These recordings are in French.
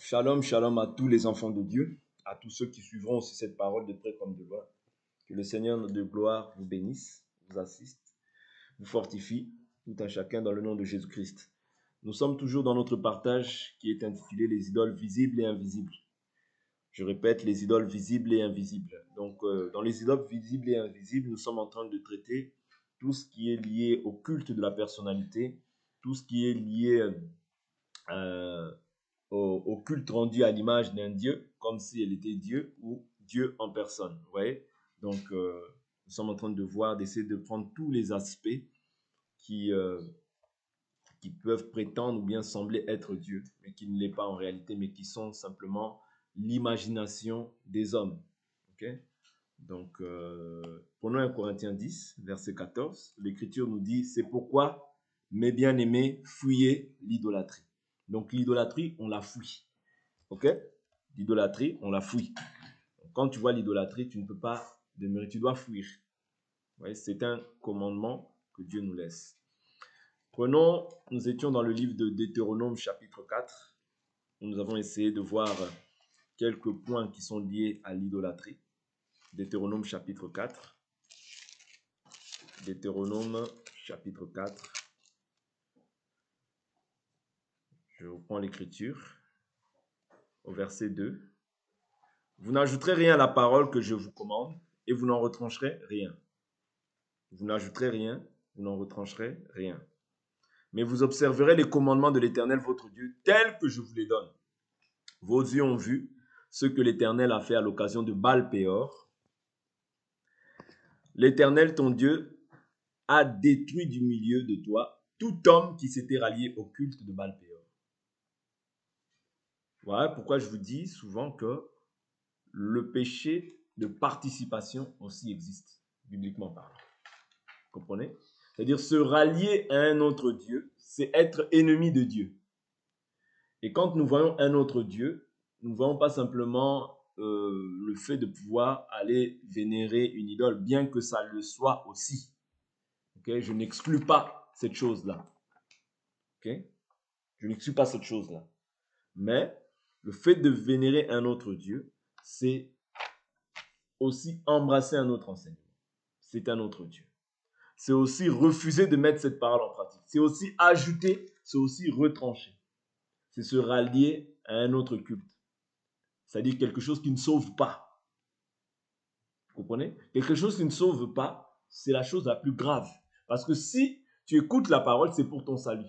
Shalom, shalom à tous les enfants de Dieu, à tous ceux qui suivront aussi cette parole de près comme de loin. Que le Seigneur de gloire vous bénisse, vous assiste, vous fortifie, tout un chacun dans le nom de Jésus-Christ. Nous sommes toujours dans notre partage qui est intitulé Les idoles visibles et invisibles. Je répète, les idoles visibles et invisibles. Donc, dans les idoles visibles et invisibles, nous sommes en train de traiter tout ce qui est lié au culte de la personnalité, tout ce qui est lié au culte rendu à l'image d'un Dieu, comme si elle était Dieu ou Dieu en personne. Vous voyez? Donc, nous sommes en train de voir, d'essayer de prendre tous les aspects qui peuvent prétendre ou bien sembler être Dieu, mais qui ne l'est pas en réalité, mais qui sont simplement l'imagination des hommes. Ok? Donc, prenons 1 Corinthiens 10, verset 14. L'Écriture nous dit, c'est pourquoi, mes bien-aimés, fuyez l'idolâtrie. Donc, l'idolâtrie, on la fuit. Ok? L'idolâtrie, on la fuit. Donc, quand tu vois l'idolâtrie, tu ne peux pas demeurer, tu dois fuir. Ouais, c'est un commandement que Dieu nous laisse. Prenons, nous étions dans le livre de Deutéronome chapitre 4, où nous avons essayé de voir quelques points qui sont liés à l'idolâtrie. Deutéronome chapitre 4. Deutéronome chapitre 4. Je reprends l'écriture au verset 2. Vous n'ajouterez rien à la parole que je vous commande et vous n'en retrancherez rien. Vous n'ajouterez rien, vous n'en retrancherez rien. Mais vous observerez les commandements de l'Éternel votre Dieu tels que je vous les donne. Vos yeux ont vu ce que l'Éternel a fait à l'occasion de Baal-Péor. L'Éternel ton Dieu a détruit du milieu de toi tout homme qui s'était rallié au culte de Baal-Péor. Voilà pourquoi je vous dis souvent que le péché de participation aussi existe, bibliquement parlant. Vous comprenez? C'est-à-dire se rallier à un autre Dieu, c'est être ennemi de Dieu. Et quand nous voyons un autre Dieu, nous ne voyons pas simplement le fait de pouvoir aller vénérer une idole, bien que ça le soit aussi. Okay? Je n'exclus pas cette chose-là. Okay? Je n'exclus pas cette chose-là. Mais le fait de vénérer un autre Dieu, c'est aussi embrasser un autre enseignement. C'est un autre Dieu. C'est aussi refuser de mettre cette parole en pratique. C'est aussi ajouter, c'est aussi retrancher. C'est se rallier à un autre culte. C'est-à-dire quelque chose qui ne sauve pas. Vous comprenez? Quelque chose qui ne sauve pas, c'est la chose la plus grave. Parce que si tu écoutes la parole, c'est pour ton salut.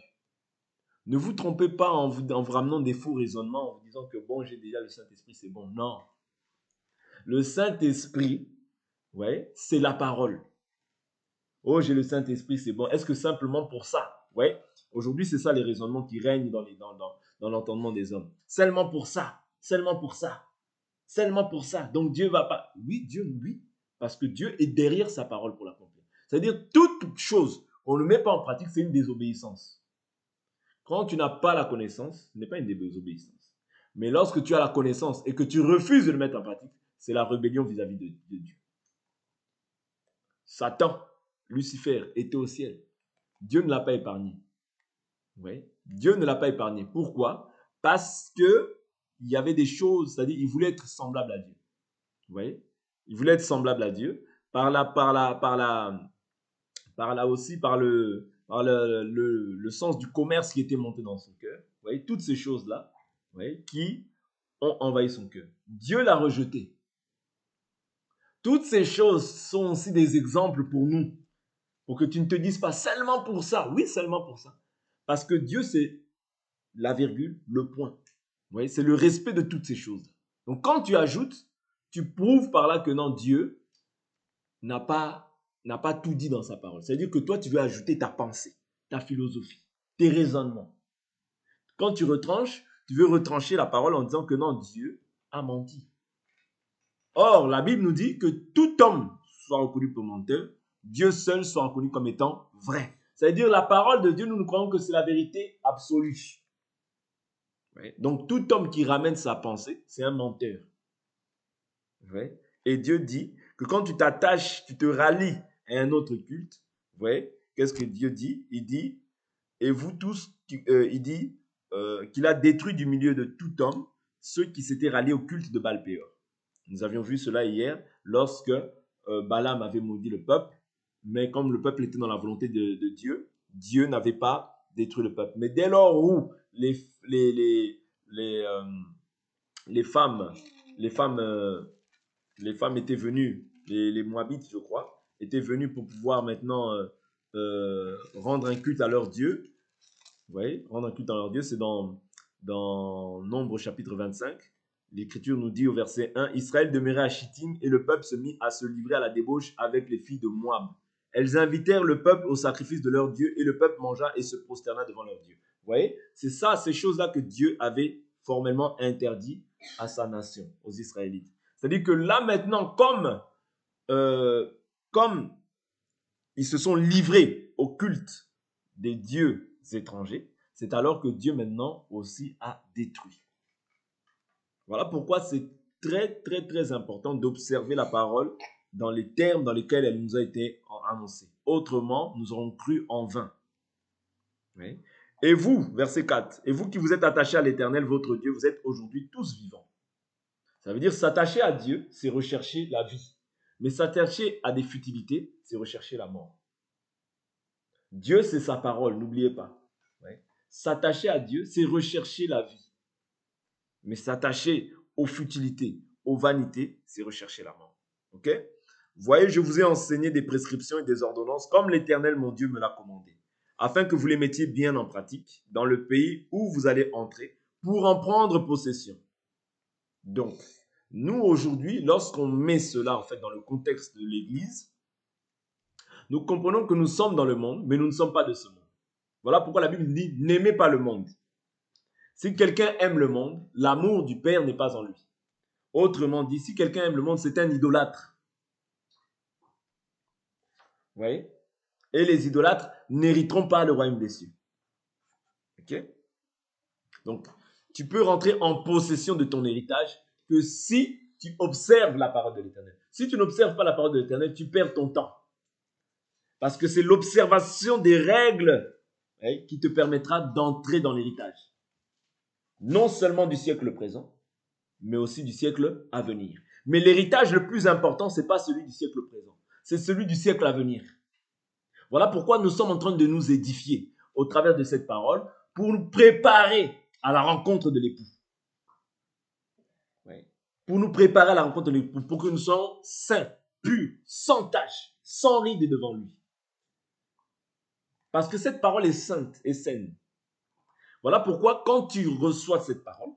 Ne vous trompez pas en vous ramenant des faux raisonnements, en vous disant que bon, j'ai déjà le Saint-Esprit, c'est bon. Non. Le Saint-Esprit, ouais, c'est la parole. Oh, j'ai le Saint-Esprit, c'est bon. Est-ce que simplement pour ça? Ouais. Aujourd'hui, c'est ça les raisonnements qui règnent dans l'entendement des hommes. Seulement pour ça. Seulement pour ça. Seulement pour ça. Donc Dieu va pas. Oui, Dieu, oui. Parce que Dieu est derrière sa parole pour l'accomplir. C'est-à-dire, toute chose, on ne le met pas en pratique, c'est une désobéissance. Quand tu n'as pas la connaissance, ce n'est pas une désobéissance. Mais lorsque tu as la connaissance et que tu refuses de le mettre en pratique, c'est la rébellion vis-à-vis de Dieu. Satan, Lucifer, était au ciel. Dieu ne l'a pas épargné. Oui. Dieu ne l'a pas épargné. Pourquoi? Parce que il y avait des choses, c'est-à-dire il voulait être semblable à Dieu. Vous voyez? Il voulait être semblable à Dieu par le sens du commerce qui était monté dans son cœur. Vous voyez, toutes ces choses-là, vous voyez, qui ont envahi son cœur. Dieu l'a rejeté. Toutes ces choses sont aussi des exemples pour nous, pour que tu ne te dises pas seulement pour ça. Oui, seulement pour ça. Parce que Dieu, c'est la virgule, le point. Vous voyez, c'est le respect de toutes ces choses. Donc, quand tu ajoutes, tu prouves par là que non, Dieu n'a pas tout dit dans sa parole. C'est-à-dire que toi, tu veux ajouter ta pensée, ta philosophie, tes raisonnements. Quand tu retranches, tu veux retrancher la parole en disant que non, Dieu a menti. Or, la Bible nous dit que tout homme soit reconnu comme menteur, Dieu seul soit reconnu comme étant vrai. C'est-à-dire la parole de Dieu, nous croyons que c'est la vérité absolue. Donc, tout homme qui ramène sa pensée, c'est un menteur. Et Dieu dit que quand tu t'attaches, tu te rallies à un autre culte, qu'est-ce que Dieu dit? Il dit, et vous tous, il dit qu'il a détruit du milieu de tout homme ceux qui s'étaient ralliés au culte de Baal-Péor. Nous avions vu cela hier lorsque Balaam avait maudit le peuple, mais comme le peuple était dans la volonté de Dieu, Dieu n'avait pas détruit le peuple. Mais dès lors où les femmes étaient venues, les Moabites, je crois, étaient venus pour pouvoir maintenant rendre un culte à leur Dieu. Vous voyez, rendre un culte à leur Dieu, c'est dans Nombre chapitre 25. L'Écriture nous dit au verset 1, Israël demeurait à Chittim et le peuple se mit à se livrer à la débauche avec les filles de Moab. Elles invitèrent le peuple au sacrifice de leur Dieu et le peuple mangea et se prosterna devant leur Dieu. Vous voyez, c'est ça, ces choses-là que Dieu avait formellement interdit à sa nation, aux Israélites. C'est-à-dire que là maintenant, comme ils se sont livrés au culte des dieux étrangers, c'est alors que Dieu maintenant aussi a détruit. Voilà pourquoi c'est très, très, très important d'observer la parole dans les termes dans lesquels elle nous a été annoncée. Autrement, nous aurons cru en vain. Oui. Et vous, verset 4, et vous qui vous êtes attachés à l'Éternel, votre Dieu, vous êtes aujourd'hui tous vivants. Ça veut dire s'attacher à Dieu, c'est rechercher la vie. Mais s'attacher à des futilités, c'est rechercher la mort. Dieu, c'est sa parole, n'oubliez pas. Ouais. S'attacher à Dieu, c'est rechercher la vie. Mais s'attacher aux futilités, aux vanités, c'est rechercher la mort. Ok? Voyez, je vous ai enseigné des prescriptions et des ordonnances comme l'Éternel, mon Dieu, me l'a commandé, afin que vous les mettiez bien en pratique dans le pays où vous allez entrer pour en prendre possession. Donc, nous, aujourd'hui, lorsqu'on met cela en fait dans le contexte de l'Église, nous comprenons que nous sommes dans le monde, mais nous ne sommes pas de ce monde. Voilà pourquoi la Bible nous dit « N'aimez pas le monde ». Si quelqu'un aime le monde, l'amour du Père n'est pas en lui. Autrement dit, si quelqu'un aime le monde, c'est un idolâtre. Vous voyez? Et les idolâtres n'hériteront pas le royaume des cieux. Ok? Donc, tu peux rentrer en possession de ton héritage que si tu observes la parole de l'Éternel. Si tu n'observes pas la parole de l'Éternel, tu perds ton temps. Parce que c'est l'observation des règles qui te permettra d'entrer dans l'héritage. Non seulement du siècle présent, mais aussi du siècle à venir. Mais l'héritage le plus important, ce n'est pas celui du siècle présent, c'est celui du siècle à venir. Voilà pourquoi nous sommes en train de nous édifier au travers de cette parole pour nous préparer à la rencontre de l'époux. Ouais. Pour nous préparer à la rencontre de l'époux, pour que nous soyons saints, purs, sans tache, sans ride devant lui. Parce que cette parole est sainte et saine. Voilà pourquoi quand tu reçois cette parole,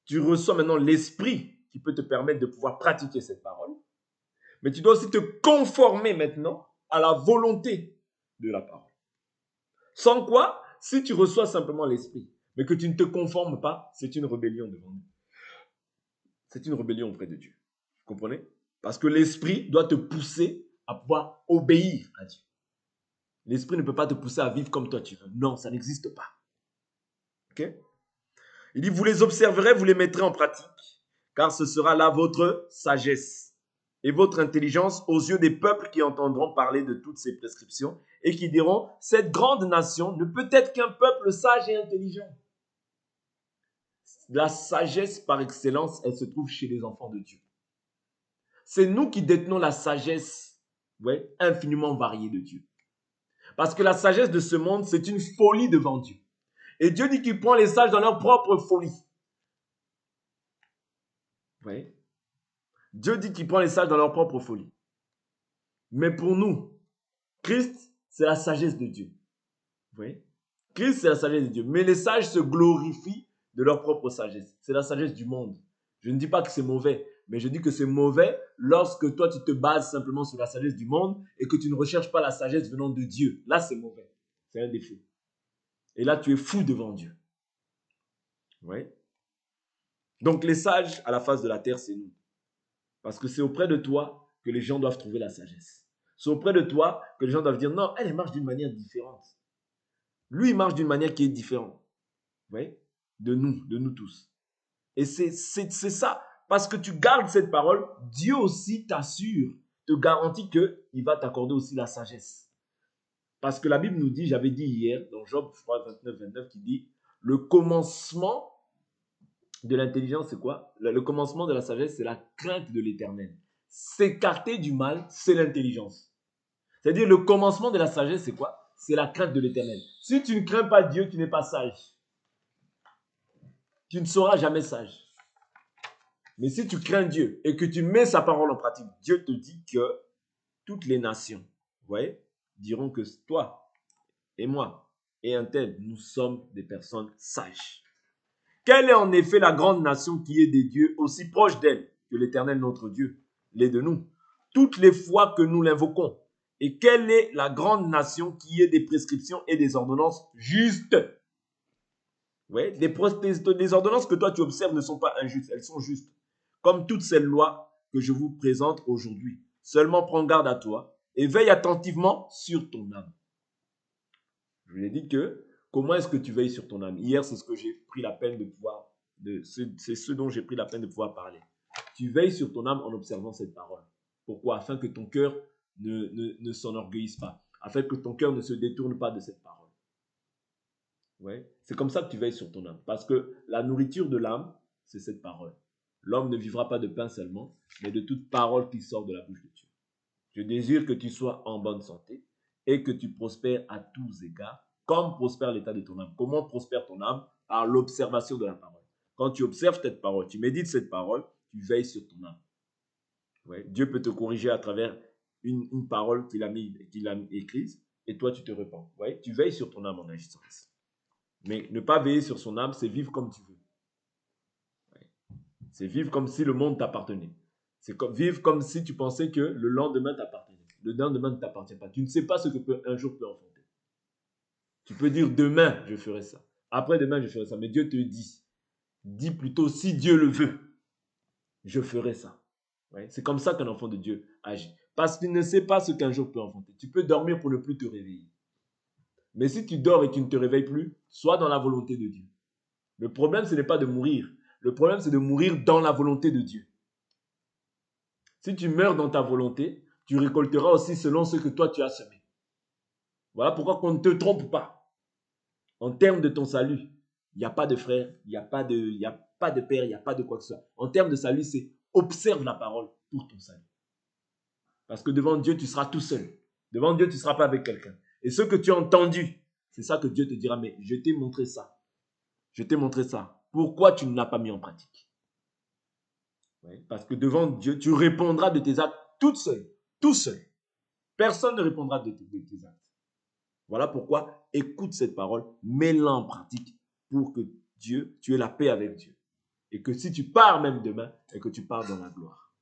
tu reçois maintenant l'esprit qui peut te permettre de pouvoir pratiquer cette parole. Mais tu dois aussi te conformer maintenant à la volonté de la parole. Sans quoi, si tu reçois simplement l'esprit, mais que tu ne te conformes pas, c'est une rébellion devant Dieu. C'est une rébellion auprès de Dieu. Vous comprenez? Parce que l'esprit doit te pousser à pouvoir obéir à Dieu. L'esprit ne peut pas te pousser à vivre comme toi tu veux. Non, ça n'existe pas. Ok? Il dit, vous les observerez, vous les mettrez en pratique, car ce sera là votre sagesse et votre intelligence aux yeux des peuples qui entendront parler de toutes ces prescriptions et qui diront, cette grande nation ne peut être qu'un peuple sage et intelligent. La sagesse par excellence, elle se trouve chez les enfants de Dieu. C'est nous qui détenons la sagesse infiniment variée de Dieu. Parce que la sagesse de ce monde, c'est une folie devant Dieu. Et Dieu dit qu'il prend les sages dans leur propre folie. Oui. Dieu dit qu'il prend les sages dans leur propre folie. Mais pour nous, Christ, c'est la sagesse de Dieu. Oui. Christ, c'est la sagesse de Dieu. Mais les sages se glorifient de leur propre sagesse. C'est la sagesse du monde. Je ne dis pas que c'est mauvais, mais je dis que c'est mauvais lorsque toi, tu te bases simplement sur la sagesse du monde et que tu ne recherches pas la sagesse venant de Dieu. Là, c'est mauvais. C'est un défaut. Et là, tu es fou devant Dieu. Oui. Donc, les sages à la face de la terre, c'est nous. Parce que c'est auprès de toi que les gens doivent trouver la sagesse. C'est auprès de toi que les gens doivent dire, non, elle marche d'une manière différente. Lui, il marche d'une manière qui est différente. Vous voyez? De nous tous. Et c'est ça. Parce que tu gardes cette parole, Dieu aussi t'assure, te garantit qu'il va t'accorder aussi la sagesse. Parce que la Bible nous dit, j'avais dit hier, dans Job 3, 29, 29, qui dit, le commencement de l'intelligence, c'est quoi? Le commencement de la sagesse, c'est la crainte de l'éternel. S'écarter du mal, c'est l'intelligence. C'est-à-dire, le commencement de la sagesse, c'est quoi? C'est la crainte de l'éternel. Si tu ne crains pas Dieu, tu n'es pas sage. Tu ne seras jamais sage. Mais si tu crains Dieu et que tu mets sa parole en pratique, Dieu te dit que toutes les nations, vous voyez, diront que toi et moi et un tel, nous sommes des personnes sages. Quelle est en effet la grande nation qui est des dieux aussi proche d'elle que l'Éternel notre Dieu l'est de nous, toutes les fois que nous l'invoquons? Et quelle est la grande nation qui est des prescriptions et des ordonnances justes? Ouais, les ordonnances que toi tu observes ne sont pas injustes, elles sont justes. Comme toutes ces lois que je vous présente aujourd'hui. Seulement prends garde à toi et veille attentivement sur ton âme. Je vous ai dit que comment est-ce que tu veilles sur ton âme? Hier, c'est ce que j'ai pris la peine de pouvoir, c'est ce dont j'ai pris la peine de pouvoir parler. Tu veilles sur ton âme en observant cette parole. Pourquoi? Afin que ton cœur ne s'enorgueillisse pas. Afin que ton cœur ne se détourne pas de cette parole. Ouais. C'est comme ça que tu veilles sur ton âme. Parce que la nourriture de l'âme, c'est cette parole. L'homme ne vivra pas de pain seulement, mais de toute parole qui sort de la bouche de Dieu. Je désire que tu sois en bonne santé et que tu prospères à tous égards, comme prospère l'état de ton âme. Comment prospère ton âme? Par l'observation de la parole. Quand tu observes cette parole, tu médites cette parole, tu veilles sur ton âme. Ouais. Dieu peut te corriger à travers une parole qu'il a écrite, et toi tu te repens. Ouais. Tu veilles sur ton âme en agissant ainsi. Mais ne pas veiller sur son âme, c'est vivre comme tu veux. Ouais. C'est vivre comme si le monde t'appartenait. C'est vivre comme si tu pensais que le lendemain t'appartenait. Le lendemain ne t'appartient pas. Tu ne sais pas ce que un jour peut enfanter. Tu peux dire demain, je ferai ça. Après-demain, je ferai ça. Mais Dieu te dit. Dis plutôt, si Dieu le veut, je ferai ça. Ouais. C'est comme ça qu'un enfant de Dieu agit. Parce qu'il ne sait pas ce qu'un jour peut enfanter. Tu peux dormir pour ne plus te réveiller. Mais si tu dors et tu ne te réveilles plus, sois dans la volonté de Dieu. Le problème, ce n'est pas de mourir. Le problème, c'est de mourir dans la volonté de Dieu. Si tu meurs dans ta volonté, tu récolteras aussi selon ce que toi tu as semé. Voilà pourquoi qu'on ne te trompe pas. En termes de ton salut, il n'y a pas de frère, il n'y a pas de père, il n'y a pas de quoi que ce soit. En termes de salut, c'est observe la parole pour ton salut. Parce que devant Dieu, tu seras tout seul. Devant Dieu, tu ne seras pas avec quelqu'un. Et ce que tu as entendu, c'est ça que Dieu te dira, mais je t'ai montré ça. Je t'ai montré ça. Pourquoi tu ne l'as pas mis en pratique? Oui, parce que devant Dieu, tu répondras de tes actes toute seule, tout seul. Personne ne répondra de tes actes. Voilà pourquoi écoute cette parole, mets-la en pratique pour que Dieu, tu aies la paix avec Dieu. Et que si tu pars même demain, et que tu pars dans la gloire.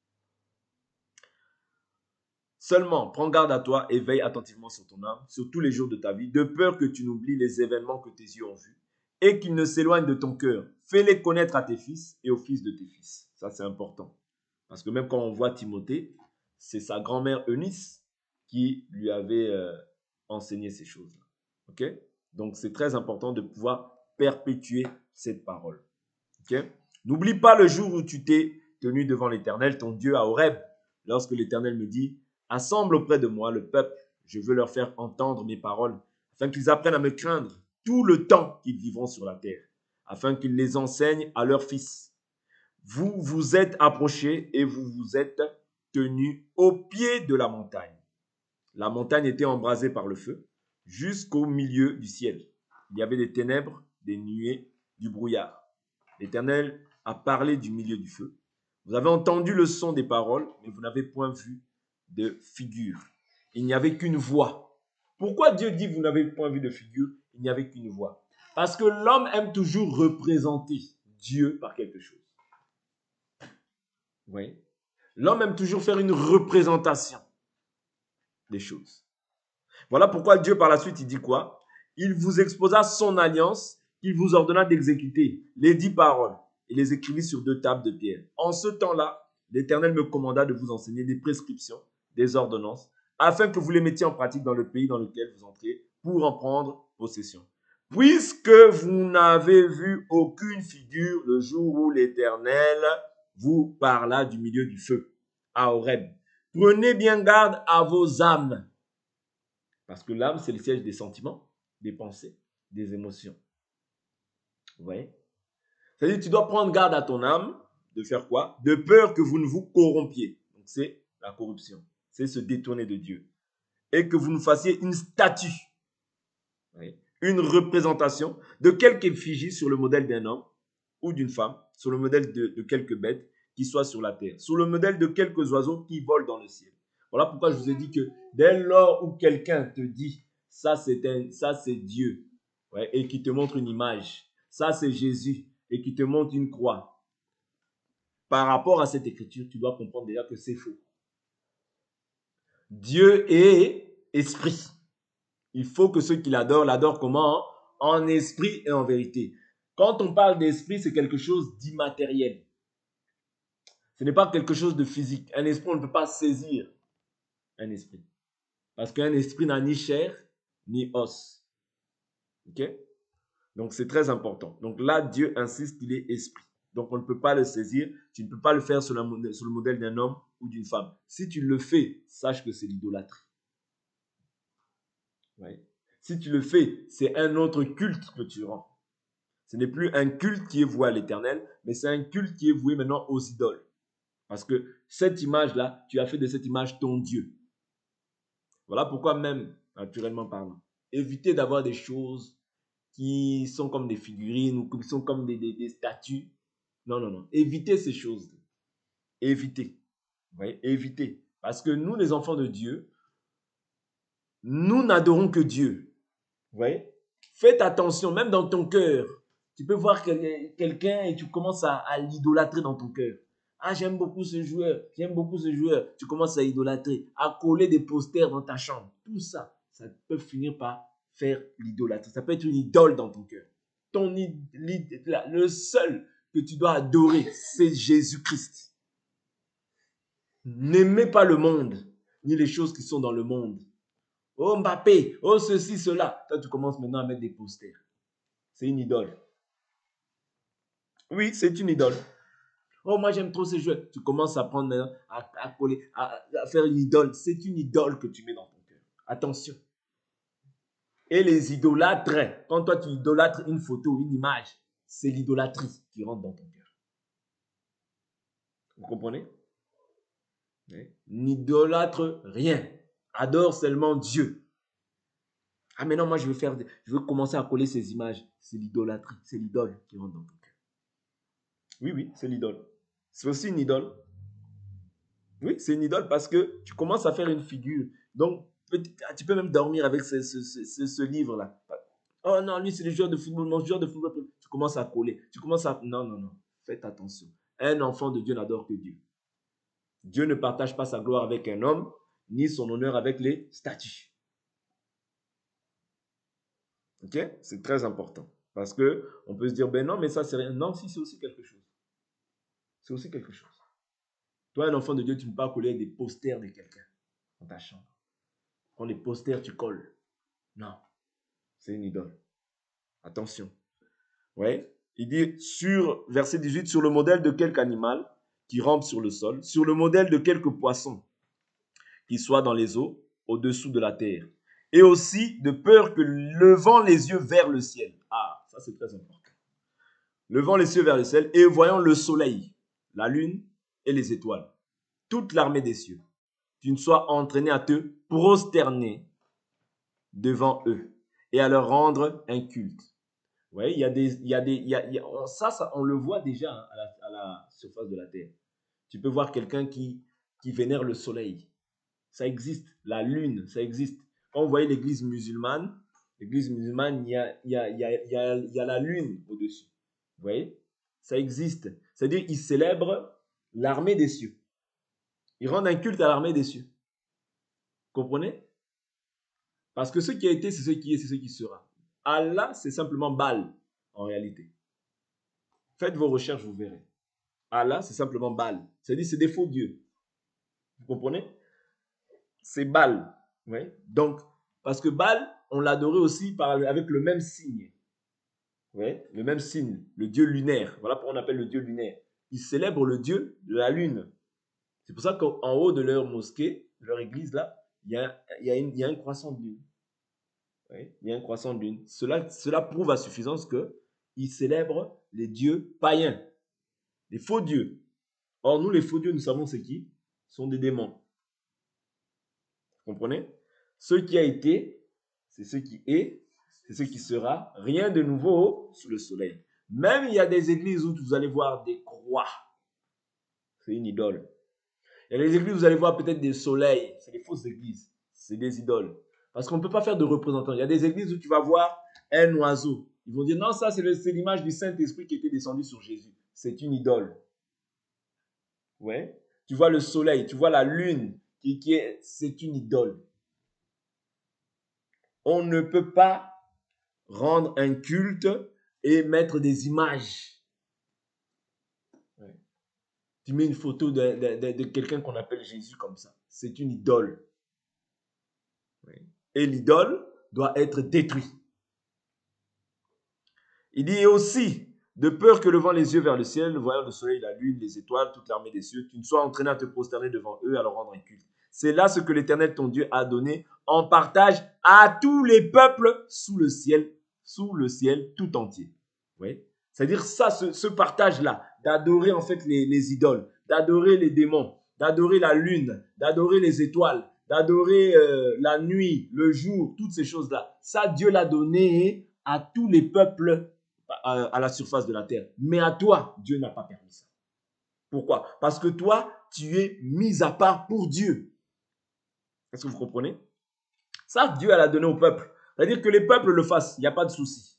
Seulement, prends garde à toi et veille attentivement sur ton âme, sur tous les jours de ta vie, de peur que tu n'oublies les événements que tes yeux ont vus et qu'ils ne s'éloignent de ton cœur. Fais-les connaître à tes fils et aux fils de tes fils. Ça, c'est important. Parce que même quand on voit Timothée, c'est sa grand-mère Eunice qui lui avait enseigné ces choses-là. Ok? Donc, c'est très important de pouvoir perpétuer cette parole. Ok? N'oublie pas le jour où tu t'es tenu devant l'Éternel, ton Dieu, à Horeb, lorsque l'Éternel me dit, assemble auprès de moi le peuple, je veux leur faire entendre mes paroles, afin qu'ils apprennent à me craindre tout le temps qu'ils vivront sur la terre, afin qu'ils les enseignent à leurs fils. Vous vous êtes approchés et vous vous êtes tenus au pied de la montagne. La montagne était embrasée par le feu jusqu'au milieu du ciel. Il y avait des ténèbres, des nuées, du brouillard. L'Éternel a parlé du milieu du feu. Vous avez entendu le son des paroles, mais vous n'avez point vu de figure. Il n'y avait qu'une voix. Pourquoi Dieu dit vous n'avez point vu de figure? Il n'y avait qu'une voix. Parce que l'homme aime toujours représenter Dieu par quelque chose. Oui. L'homme aime toujours faire une représentation des choses. Voilà pourquoi Dieu par la suite, il dit quoi? Il vous exposa son alliance qu'il vous ordonna d'exécuter, les 10 paroles, et les écrivit sur 2 tables de pierre. En ce temps-là, l'Éternel me commanda de vous enseigner des prescriptions, des ordonnances, afin que vous les mettiez en pratique dans le pays dans lequel vous entrez, pour en prendre possession. Puisque vous n'avez vu aucune figure le jour où l'Éternel vous parla du milieu du feu, à Horeb. Prenez bien garde à vos âmes. Parce que l'âme, c'est le siège des sentiments, des pensées, des émotions. Vous voyez? C'est-à-dire, tu dois prendre garde à ton âme de faire quoi? De peur que vous ne vous corrompiez. Donc, c'est la corruption. C'est se détourner de Dieu. Et que vous nous fassiez une statue, oui, une représentation de quelque effigie sur le modèle d'un homme ou d'une femme, sur le modèle de quelques bêtes qui soient sur la terre, sur le modèle de quelques oiseaux qui volent dans le ciel. Voilà pourquoi je vous ai dit que dès lors où quelqu'un te dit ça c'est Dieu, ouais, et qui te montre une image, ça c'est Jésus et qui te montre une croix, par rapport à cette écriture, tu dois comprendre déjà que c'est faux. Dieu est esprit. Il faut que ceux qui l'adorent comment? En esprit et en vérité. Quand on parle d'esprit, c'est quelque chose d'immatériel. Ce n'est pas quelque chose de physique. Un esprit, on ne peut pas saisir un esprit. Parce qu'un esprit n'a ni chair, ni os. Ok? Donc, c'est très important. Donc là, Dieu insiste qu'il est esprit. Donc, on ne peut pas le saisir. Tu ne peux pas le faire sur le modèle d'un homme ou d'une femme. Si tu le fais, sache que c'est l'idolâtrie. Ouais. Si tu le fais, c'est un autre culte que tu rends. Ce n'est plus un culte qui est voué à l'Éternel, mais c'est un culte qui est voué maintenant aux idoles. Parce que cette image-là, tu as fait de cette image ton Dieu. Voilà pourquoi même, naturellement parlant, évitez d'avoir des choses qui sont comme des figurines ou qui sont comme des statues. Non, non, non. Évitez ces choses. Évitez. Vous voyez, évitez. Parce que nous, les enfants de Dieu, nous n'adorons que Dieu. Vous voyez? Faites attention, même dans ton cœur. Tu peux voir quelqu'un et tu commences à l'idolâtrer dans ton cœur. Ah, j'aime beaucoup ce joueur, j'aime beaucoup ce joueur. Tu commences à idolâtrer, à coller des posters dans ta chambre. Tout ça, ça peut finir par faire l'idolâtrie. Ça peut être une idole dans ton cœur. Le seul que tu dois adorer, c'est Jésus-Christ. N'aimez pas le monde, ni les choses qui sont dans le monde. Oh Mbappé, oh ceci, cela. Toi, tu commences maintenant à mettre des posters. C'est une idole. Oui, c'est une idole. Oh, moi j'aime trop ces jeux. Tu commences à prendre maintenant, à coller, à faire une idole. C'est une idole que tu mets dans ton cœur. Attention. Et les idolâtres, quand toi tu idolâtres une photo ou une image, c'est l'idolâtrie qui rentre dans ton cœur. Vous comprenez? N'idolâtre rien. Adore seulement Dieu. Ah, maintenant, moi, je veux commencer à coller ces images. C'est l'idolâtrie, c'est l'idole qui rentre dans ton cœur. Oui, oui, c'est l'idole. C'est aussi une idole. Oui, c'est une idole parce que tu commences à faire une figure. Donc, tu peux même dormir avec ce livre-là. Oh non, lui, c'est le joueur de football. Mon joueur de football. Tu commences à coller. Tu commences à... Non, non, non. Faites attention. Un enfant de Dieu n'adore que Dieu. Dieu ne partage pas sa gloire avec un homme, ni son honneur avec les statues. Ok? C'est très important. Parce que on peut se dire, ben non, mais ça, c'est rien. Non, si, c'est aussi quelque chose. C'est aussi quelque chose. Toi, un enfant de Dieu, tu ne peux pas coller des posters de quelqu'un dans ta chambre. Quand les posters, tu colles. Non, c'est une idole. Attention. Ouais. Il dit, verset 18, sur le modèle de quelque animal qui rampe sur le sol, sur le modèle de quelque poisson qui soit dans les eaux, au-dessous de la terre. Et aussi de peur que levant les yeux vers le ciel. Ah, ça c'est très important. Levant les yeux vers le ciel et voyant le soleil, la lune et les étoiles, toute l'armée des cieux, tu ne sois entraîné à te prosterner devant eux et à leur rendre un culte. Vous voyez, ça, on le voit déjà à la surface de la terre. Tu peux voir quelqu'un qui vénère le soleil. Ça existe. La lune, ça existe. Quand vous voyez l'église musulmane, il y a la lune au-dessus. Vous voyez? Ça existe. C'est-à-dire, ils célèbrent l'armée des cieux. Ils rendent un culte à l'armée des cieux. Comprenez? Parce que ce qui a été, c'est ce qui est, c'est ce qui sera. Allah, c'est simplement Baal, en réalité. Faites vos recherches, vous verrez. Allah, c'est simplement Baal. C'est-à-dire, c'est des faux dieux. Vous comprenez? C'est Baal. Ouais. Donc, parce que Baal, on l'adorait aussi avec le même signe. Ouais. Le même signe, le dieu lunaire. Voilà pourquoi on appelle le dieu lunaire. Ils célèbrent le dieu de la lune. C'est pour ça qu'en haut de leur mosquée, de leur église, là, il y a un croissant de lune. Ouais. Il y a un croissant de lune. Cela prouve à suffisance qu'ils célèbrent les dieux païens, les faux dieux. Or, nous, les faux dieux, nous savons c'est qui? Ce sont des démons. Vous comprenez? Ce qui a été, c'est ce qui est, c'est ce qui sera. Rien de nouveau sous le soleil. Même il y a des églises où vous allez voir des croix. C'est une idole. Il y a des églises où vous allez voir peut-être des soleils. C'est des fausses églises. C'est des idoles. Parce qu'on ne peut pas faire de représentants. Il y a des églises où tu vas voir un oiseau. Ils vont dire non, ça c'est l'image du Saint-Esprit qui était descendu sur Jésus. C'est une idole. Ouais. Tu vois le soleil, tu vois la lune, c'est une idole. On ne peut pas rendre un culte et mettre des images. Ouais. Tu mets une photo de quelqu'un qu'on appelle Jésus comme ça. C'est une idole. Ouais. Et l'idole doit être détruite. Il dit aussi, de peur que levant les yeux vers le ciel, voyant le soleil, la lune, les étoiles, toute l'armée des cieux, tu ne sois entraîné à te prosterner devant eux, à leur rendre un culte. C'est là ce que l'Éternel ton Dieu a donné en partage à tous les peuples sous le ciel tout entier. Oui. C'est-à-dire ça, ce partage-là, d'adorer en fait les idoles, d'adorer les démons, d'adorer la lune, d'adorer les étoiles, d'adorer la nuit, le jour, toutes ces choses-là. Ça, Dieu l'a donné à tous les peuples à la surface de la terre. Mais à toi, Dieu n'a pas permis ça. Pourquoi? Parce que toi, tu es mis à part pour Dieu. Est-ce que vous comprenez? Ça, Dieu l'a donné au peuple. C'est-à-dire que les peuples le fassent, il n'y a pas de souci.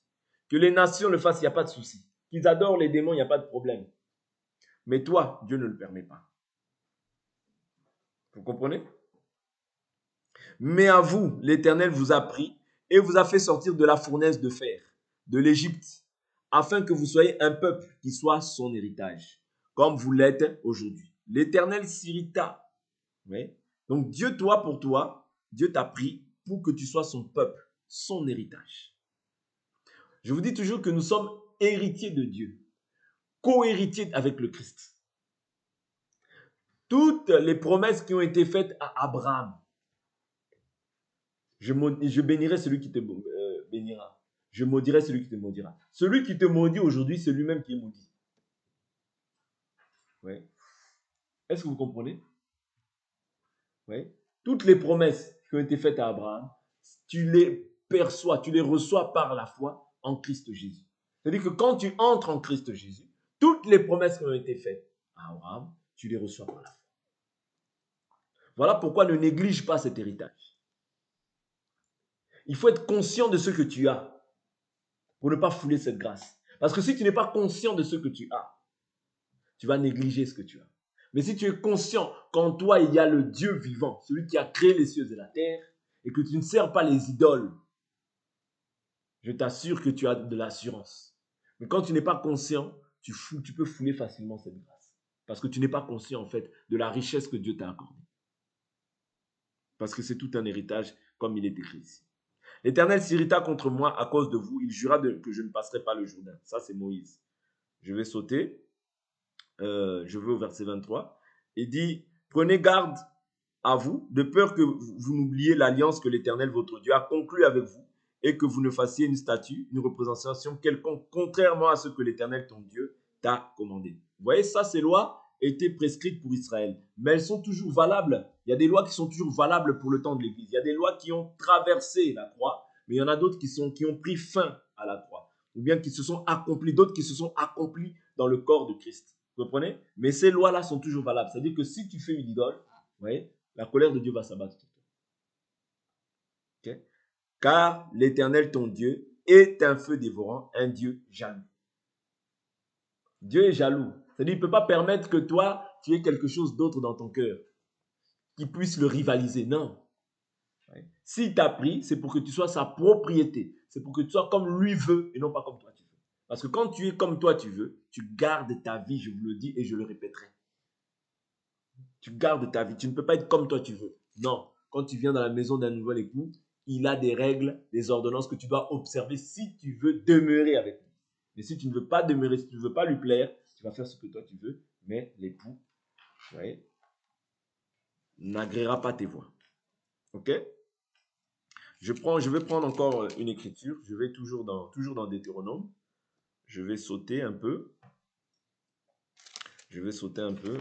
Que les nations le fassent, il n'y a pas de souci. Qu'ils adorent les démons, il n'y a pas de problème. Mais toi, Dieu ne le permet pas. Vous comprenez? Mais à vous, l'Éternel vous a pris et vous a fait sortir de la fournaise de fer, de l'Égypte, afin que vous soyez un peuple qui soit son héritage, comme vous l'êtes aujourd'hui. L'Éternel s'irrita. Oui. Donc Dieu, pour toi, Dieu t'a pris pour que tu sois son peuple, son héritage. Je vous dis toujours que nous sommes héritiers de Dieu, co-héritiers avec le Christ. Toutes les promesses qui ont été faites à Abraham, je bénirai celui qui te bénira. Je maudirai celui qui te maudira. Celui qui te maudit aujourd'hui, c'est lui-même qui est maudit. Oui. Est-ce que vous comprenez? Oui. Toutes les promesses qui ont été faites à Abraham, tu les perçois, tu les reçois par la foi en Christ Jésus. C'est-à-dire que quand tu entres en Christ Jésus, toutes les promesses qui ont été faites à Abraham, tu les reçois par la foi. Voilà pourquoi ne néglige pas cet héritage. Il faut être conscient de ce que tu as pour ne pas fouler cette grâce. Parce que si tu n'es pas conscient de ce que tu as, tu vas négliger ce que tu as. Mais si tu es conscient qu'en toi, il y a le Dieu vivant, celui qui a créé les cieux et la terre, et que tu ne sers pas les idoles, je t'assure que tu as de l'assurance. Mais quand tu n'es pas conscient, tu peux fouler facilement cette grâce. Parce que tu n'es pas conscient, en fait, de la richesse que Dieu t'a accordée. Parce que c'est tout un héritage, comme il est écrit ici. L'Éternel s'irrita contre moi à cause de vous. Il jura que je ne passerai pas le Jourdain. Ça, c'est Moïse. Je vais sauter. Je vais au verset 23. Il dit, prenez garde à vous, de peur que vous n'oubliez l'alliance que l'Éternel, votre Dieu, a conclue avec vous, et que vous ne fassiez une statue, une représentation quelconque, contrairement à ce que l'Éternel, ton Dieu, t'a commandé. Vous voyez, ça, ces lois étaient prescrites pour Israël, mais elles sont toujours valables. Il y a des lois qui sont toujours valables pour le temps de l'Église. Il y a des lois qui ont traversé la croix, mais il y en a d'autres qui ont pris fin à la croix, ou bien qui se sont accomplies, d'autres qui se sont accomplies dans le corps de Christ. Vous comprenez? Mais ces lois-là sont toujours valables. C'est-à-dire que si tu fais une idole, vous voyez, la colère de Dieu va s'abattre sur toi. Okay? Car l'Éternel, ton Dieu, est un feu dévorant, un Dieu jaloux. Dieu est jaloux. C'est-à-dire qu'il ne peut pas permettre que toi, tu aies quelque chose d'autre dans ton cœur qui puisse le rivaliser. Non. S'il t'a pris, c'est pour que tu sois sa propriété. C'est pour que tu sois comme lui veut et non pas comme toi tu veux. Parce que quand tu es comme toi tu veux, tu gardes ta vie, je vous le dis et je le répéterai. Tu gardes ta vie. Tu ne peux pas être comme toi tu veux. Non. Quand tu viens dans la maison d'un nouvel époux, il a des règles, des ordonnances que tu dois observer si tu veux demeurer avec lui. Mais si tu ne veux pas demeurer, si tu ne veux pas lui plaire, tu vas faire ce que toi tu veux, mais l'époux, vous voyez, n'agréera pas tes voies. Ok? Je vais prendre encore une écriture. Je vais toujours dans Deutéronome. Je vais sauter un peu. Je vais sauter un peu.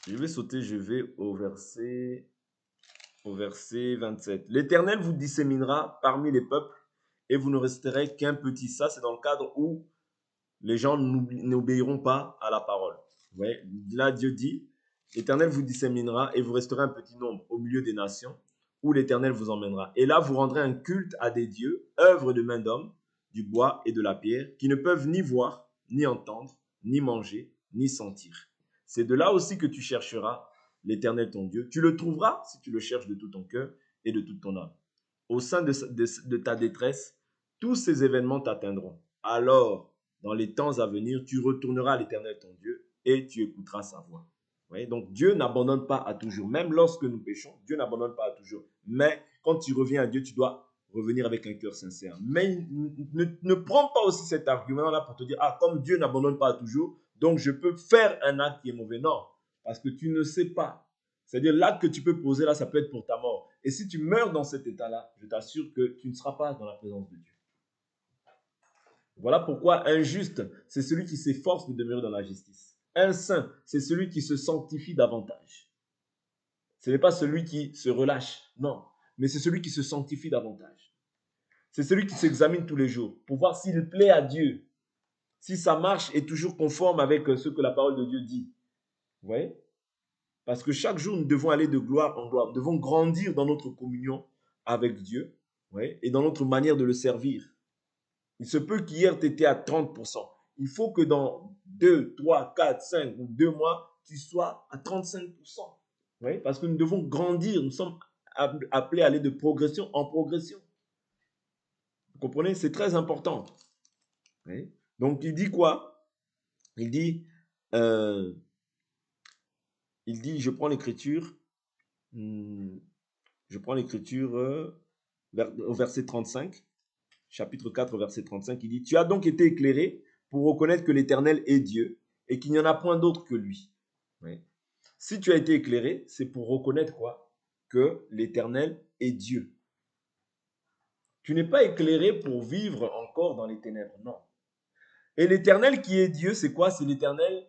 Je vais sauter, je vais au verset 27. L'Éternel vous disséminera parmi les peuples et vous ne resterez qu'un petit. Ça, c'est dans le cadre où les gens n'obéiront pas à la parole. Vous voyez, là, Dieu dit, l'Éternel vous disséminera et vous resterez un petit nombre au milieu des nations où l'Éternel vous emmènera. Et là, vous rendrez un culte à des dieux, œuvres de main d'homme, du bois et de la pierre, qui ne peuvent ni voir, ni entendre, ni manger, ni sentir. C'est de là aussi que tu chercheras l'Éternel ton Dieu. Tu le trouveras si tu le cherches de tout ton cœur et de toute ton âme. Au sein de ta détresse, tous ces événements t'atteindront. Alors, dans les temps à venir, tu retourneras à l'Éternel ton Dieu et tu écouteras sa voix. Voyez, donc Dieu n'abandonne pas à toujours. Même lorsque nous péchons, Dieu n'abandonne pas à toujours. Mais quand tu reviens à Dieu, tu dois revenir avec un cœur sincère. Mais ne prends pas aussi cet argument-là pour te dire, ah, comme Dieu n'abandonne pas à toujours, donc je peux faire un acte qui est mauvais. Non, parce que tu ne sais pas. C'est-à-dire l'acte que tu peux poser là, ça peut être pour ta mort. Et si tu meurs dans cet état-là, je t'assure que tu ne seras pas dans la présence de Dieu. Voilà pourquoi un juste, c'est celui qui s'efforce de demeurer dans la justice. Un saint, c'est celui qui se sanctifie davantage. Ce n'est pas celui qui se relâche, non, mais c'est celui qui se sanctifie davantage. C'est celui qui s'examine tous les jours pour voir s'il plaît à Dieu, si sa marche est toujours conforme avec ce que la parole de Dieu dit. Vous voyez? Parce que chaque jour, nous devons aller de gloire en gloire. Nous devons grandir dans notre communion avec Dieu, ouais, et dans notre manière de le servir. Il se peut qu'hier, tu étais à 30%. Il faut que dans 2, 3, 4, 5 ou 2 mois, tu sois à 35%. Oui, parce que nous devons grandir. Nous sommes appelés à aller de progression en progression. Vous comprenez? C'est très important. Oui. Donc, il dit quoi? Il dit, je prends l'écriture, au verset 35. Chapitre 4, verset 35, il dit, tu as donc été éclairé pour reconnaître que l'Éternel est Dieu et qu'il n'y en a point d'autre que lui. Oui. Si tu as été éclairé, c'est pour reconnaître quoi? Que l'Éternel est Dieu. Tu n'es pas éclairé pour vivre encore dans les ténèbres, non. Et l'Éternel qui est Dieu, c'est quoi? C'est l'Éternel.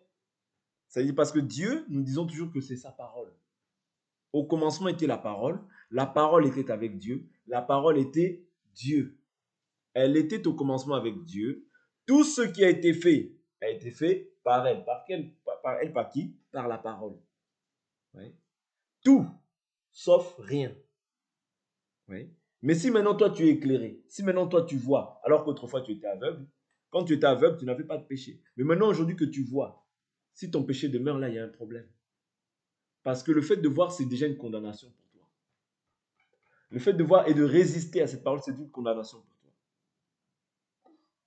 Ça veut dire parce que Dieu, nous disons toujours que c'est sa parole. Au commencement était la parole était avec Dieu, la parole était Dieu. Elle était au commencement avec Dieu. Tout ce qui a été fait par elle. Par qui? Par la parole. Oui. Tout, sauf rien. Oui. Mais si maintenant toi tu es éclairé, si maintenant toi tu vois, alors qu'autrefois tu étais aveugle, quand tu étais aveugle, tu n'avais pas de péché. Mais maintenant aujourd'hui que tu vois, si ton péché demeure là, il y a un problème. Parce que le fait de voir, c'est déjà une condamnation pour toi. Le fait de voir et de résister à cette parole, c'est une condamnation pour toi.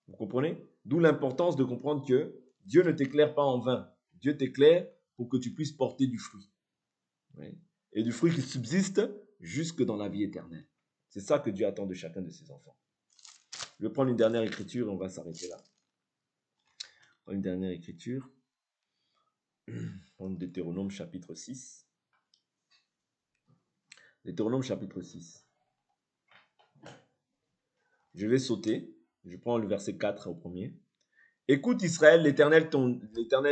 Vous comprenez? D'où l'importance de comprendre que Dieu ne t'éclaire pas en vain. Dieu t'éclaire pour que tu puisses porter du fruit. Oui. Et du fruit qui subsiste jusque dans la vie éternelle. C'est ça que Dieu attend de chacun de ses enfants. Je vais prendre une dernière écriture et on va s'arrêter là. Une dernière écriture. Prendre Deutéronome chapitre 6. Deutéronome chapitre 6. Je vais sauter. Je prends le verset 4 au premier. Écoute Israël, l'Éternel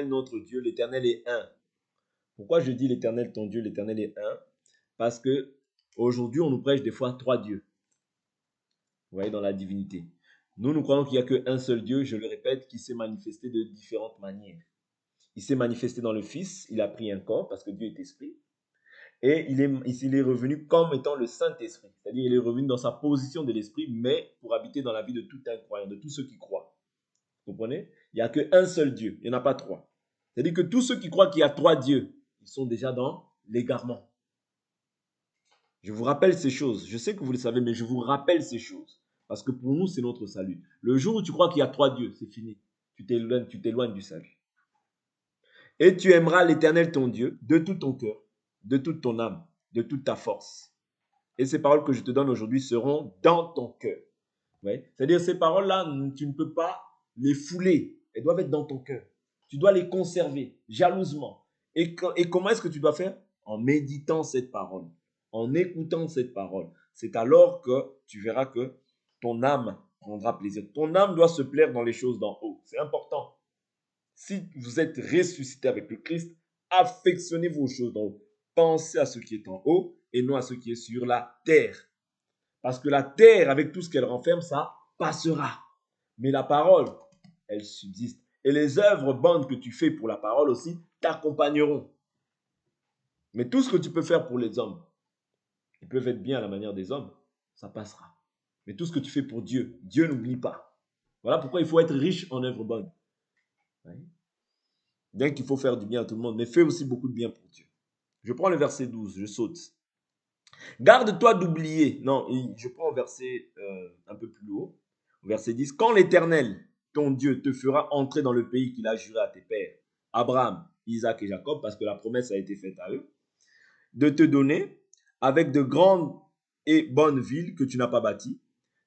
notre Dieu, l'Éternel est un. Pourquoi je dis l'Éternel ton Dieu, l'Éternel est un? Parce que aujourd'hui on nous prêche des fois 3 dieux. Vous voyez, dans la divinité. Nous croyons qu'il n'y a qu'un seul Dieu, je le répète, qui s'est manifesté de différentes manières. Il s'est manifesté dans le Fils, il a pris un corps parce que Dieu est esprit. Et il est revenu comme étant le Saint-Esprit. C'est-à-dire il est revenu dans sa position de l'Esprit, mais pour habiter dans la vie de tout un croyant, de tous ceux qui croient. Vous comprenez? Il n'y a qu'un seul Dieu, il n'y en a pas 3. C'est-à-dire que tous ceux qui croient qu'il y a 3 dieux, ils sont déjà dans l'égarement. Je vous rappelle ces choses. Je sais que vous le savez, mais je vous rappelle ces choses. Parce que pour nous, c'est notre salut. Le jour où tu crois qu'il y a 3 dieux, c'est fini. Tu t'éloignes du salut. Et tu aimeras l'Éternel ton Dieu de tout ton cœur, de toute ton âme, de toute ta force. Et ces paroles que je te donne aujourd'hui seront dans ton cœur. Ouais. C'est-à-dire ces paroles-là, tu ne peux pas les fouler. Elles doivent être dans ton cœur. Tu dois les conserver jalousement. Et comment est-ce que tu dois faire? En méditant cette parole, en écoutant cette parole. c'est alors que tu verras que ton âme prendra plaisir. Ton âme doit se plaire dans les choses d'en haut. C'est important. Si vous êtes ressuscité avec le Christ, affectionnez vos choses d'en haut. Pensez à ce qui est en haut et non à ce qui est sur la terre. Parce que la terre, avec tout ce qu'elle renferme, ça passera. Mais la parole, elle subsiste. Et les œuvres bonnes que tu fais pour la parole aussi t'accompagneront. Mais tout ce que tu peux faire pour les hommes, ils peuvent être bien à la manière des hommes, ça passera. Mais tout ce que tu fais pour Dieu, Dieu n'oublie pas. Voilà pourquoi il faut être riche en œuvres bonnes. Bien qu'il faut faire du bien à tout le monde, mais fais aussi beaucoup de bien pour Dieu. Je prends le verset 12, je saute. Garde-toi d'oublier. Non, je prends le verset un peu plus haut. Verset 10. Quand l'Éternel, ton Dieu, te fera entrer dans le pays qu'il a juré à tes pères, Abraham, Isaac et Jacob, parce que la promesse a été faite à eux, de te donner, avec de grandes et bonnes villes que tu n'as pas bâties,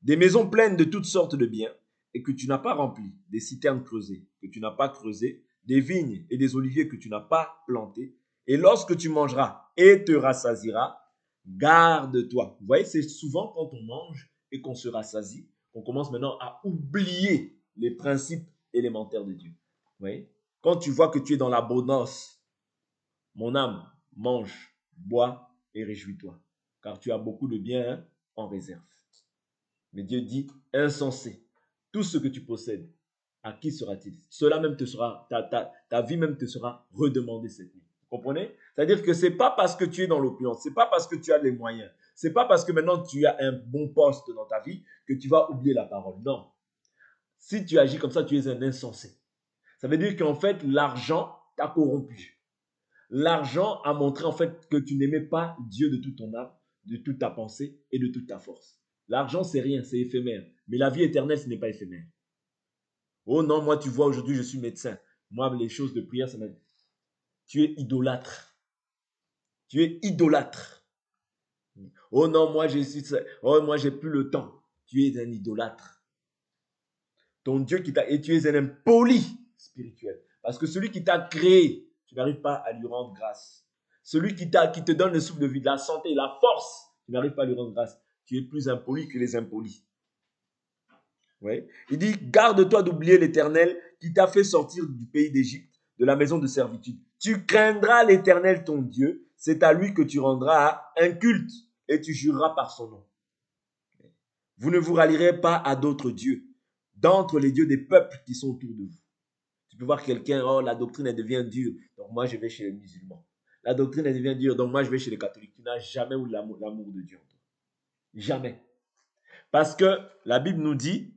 des maisons pleines de toutes sortes de biens, et que tu n'as pas remplies, des citernes creusées, que tu n'as pas creusées, des vignes et des oliviers que tu n'as pas plantés, et lorsque tu mangeras et te rassasieras, garde-toi. Vous voyez, c'est souvent quand on mange et qu'on se rassasie, qu'on commence maintenant à oublier les principes élémentaires de Dieu. Vous voyez, quand tu vois que tu es dans l'abondance, mon âme, mange, bois et réjouis-toi, car tu as beaucoup de biens en réserve. Mais Dieu dit, insensé, tout ce que tu possèdes, à qui sera-t-il? Cela même te sera, ta vie même te sera redemandée cette nuit. Vous comprenez? C'est-à-dire que ce n'est pas parce que tu es dans l'opulence, ce n'est pas parce que tu as les moyens, ce n'est pas parce que maintenant tu as un bon poste dans ta vie que tu vas oublier la parole. Non. Si tu agis comme ça, tu es un insensé. Ça veut dire qu'en fait, l'argent t'a corrompu. L'argent a montré en fait que tu n'aimais pas Dieu de toute ton âme, de toute ta pensée et de toute ta force. L'argent, c'est rien, c'est éphémère. Mais la vie éternelle, ce n'est pas éphémère. Oh non, moi, tu vois, aujourd'hui, je suis médecin. Moi, les choses de prière, ça m'a... Tu es idolâtre. Tu es idolâtre. Oh non, moi, moi, j'ai plus le temps. Tu es un idolâtre. Ton Dieu qui t'a... Et tu es un impoli spirituel. Parce que celui qui t'a créé, tu n'arrives pas à lui rendre grâce. Celui qui te donne le souffle de vie, la santé, la force, tu n'arrives pas à lui rendre grâce. Tu es plus impoli que les impolis. Ouais. Il dit, garde-toi d'oublier l'Éternel qui t'a fait sortir du pays d'Égypte, de la maison de servitude. Tu craindras l'Éternel ton Dieu, c'est à lui que tu rendras un culte et tu jureras par son nom. Vous ne vous rallierez pas à d'autres dieux, d'entre les dieux des peuples qui sont autour de vous. Tu peux voir quelqu'un, oh, la doctrine elle devient dure, donc moi je vais chez les musulmans. La doctrine elle devient dure, donc moi je vais chez les catholiques. Tu n'as jamais eu l'amour de Dieu en toi. Jamais. Parce que la Bible nous dit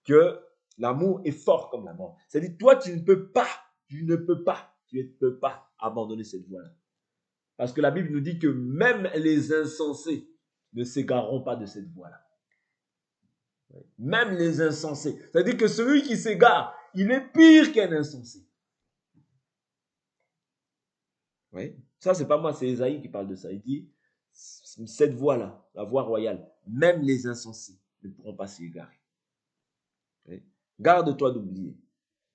que l'amour est fort comme la mort. C'est-à-dire, toi, tu ne peux pas abandonner cette voie-là. Parce que la Bible nous dit que même les insensés ne s'égareront pas de cette voie-là. Même les insensés. C'est-à-dire que celui qui s'égare, il est pire qu'un insensé. Oui. Ça, c'est pas moi, c'est Ésaïe qui parle de ça. Il dit, cette voie-là, la voie royale, même les insensés ne pourront pas s'y égarer. Oui. Garde-toi d'oublier.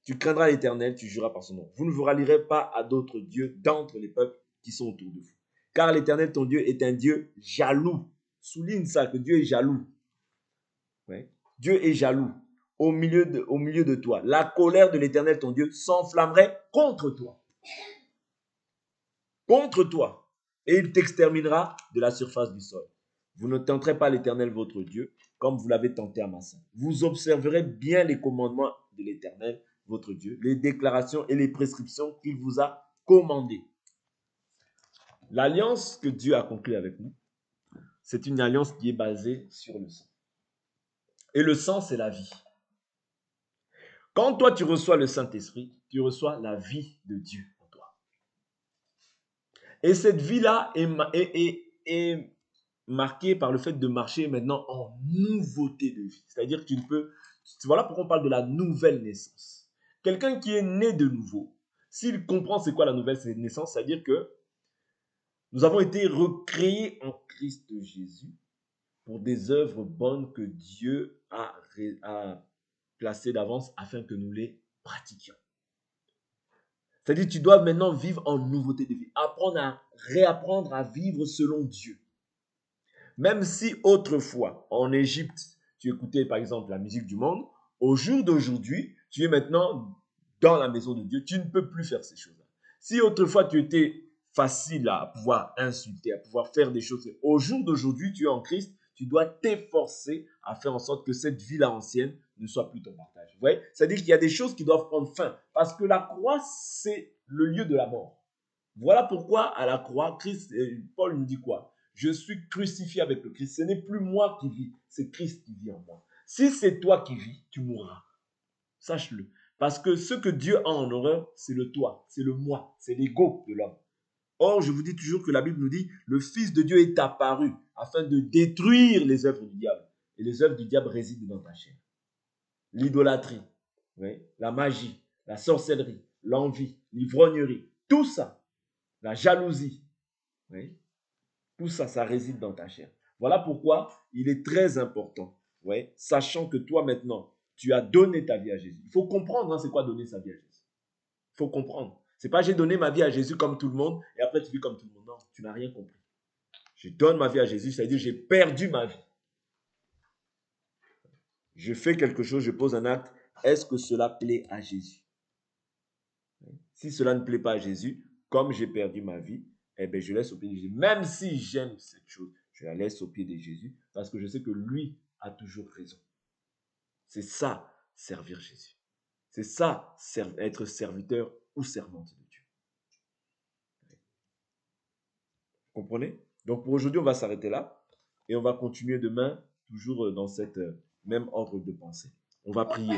Tu craindras l'Éternel, tu jureras par son nom. Vous ne vous rallierez pas à d'autres dieux d'entre les peuples qui sont autour de vous. Car l'Éternel, ton Dieu, est un Dieu jaloux. Souligne ça, que Dieu est jaloux. Ouais. Dieu est jaloux au milieu de toi. La colère de l'Éternel, ton Dieu, s'enflammerait contre toi. Contre toi. Et il t'exterminera de la surface du sol. Vous ne tenterez pas l'Éternel, votre Dieu, comme vous l'avez tenté à Massa. Vous observerez bien les commandements de l'Éternel, votre Dieu, les déclarations et les prescriptions qu'il vous a commandées. L'alliance que Dieu a conclue avec nous, c'est une alliance qui est basée sur le sang. Et le sang, c'est la vie. Quand toi, tu reçois le Saint-Esprit, tu reçois la vie de Dieu en toi. Et cette vie-là est marquée par le fait de marcher maintenant en nouveauté de vie. C'est-à-dire que tu ne peux... Voilà pourquoi on parle de la nouvelle naissance. Quelqu'un qui est né de nouveau, s'il comprend c'est quoi la nouvelle naissance, c'est-à-dire que nous avons été recréés en Christ Jésus pour des œuvres bonnes que Dieu a placées d'avance afin que nous les pratiquions. C'est-à-dire que tu dois maintenant vivre en nouveauté de vie, réapprendre à vivre selon Dieu. Même si autrefois, en Égypte, tu écoutais par exemple la musique du monde, au jour d'aujourd'hui, tu es maintenant dans la maison de Dieu, tu ne peux plus faire ces choses-là. Si autrefois tu étais facile à pouvoir insulter, à pouvoir faire des choses, au jour d'aujourd'hui, tu es en Christ, tu dois t'efforcer à faire en sorte que cette vie-là ancienne ne soit plus ton partage. Vous voyez? C'est-à-dire qu'il y a des choses qui doivent prendre fin, parce que la croix, c'est le lieu de la mort. Voilà pourquoi à la croix, Paul nous dit quoi? Je suis crucifié avec le Christ. Ce n'est plus moi qui vis, c'est Christ qui vit en moi. Si c'est toi qui vis, tu mourras. Sache-le. Parce que ce que Dieu a en horreur, c'est le toi, c'est le moi, c'est l'ego de l'homme. Or, je vous dis toujours que la Bible nous dit, le Fils de Dieu est apparu afin de détruire les œuvres du diable. Et les œuvres du diable résident dans ta chair. L'idolâtrie, oui, la magie, la sorcellerie, l'envie, l'ivrognerie, tout ça, la jalousie, oui, tout ça, ça réside dans ta chair. Voilà pourquoi il est très important, oui, sachant que toi maintenant, tu as donné ta vie à Jésus. Il faut comprendre, hein, c'est quoi donner sa vie à Jésus. Il faut comprendre. C'est pas j'ai donné ma vie à Jésus comme tout le monde et après tu vis comme tout le monde. Non, tu n'as rien compris. Je donne ma vie à Jésus, c'est-à-dire j'ai perdu ma vie. Je fais quelque chose, je pose un acte. Est-ce que cela plaît à Jésus? Si cela ne plaît pas à Jésus, comme j'ai perdu ma vie, eh bien, je laisse au pied de Jésus. Même si j'aime cette chose, je la laisse au pied de Jésus parce que je sais que lui a toujours raison. C'est ça, servir Jésus. C'est ça, être serviteur ou servante de Dieu. Vous comprenez? Donc pour aujourd'hui, on va s'arrêter là et on va continuer demain, toujours dans cette même ordre de pensée. On va prier.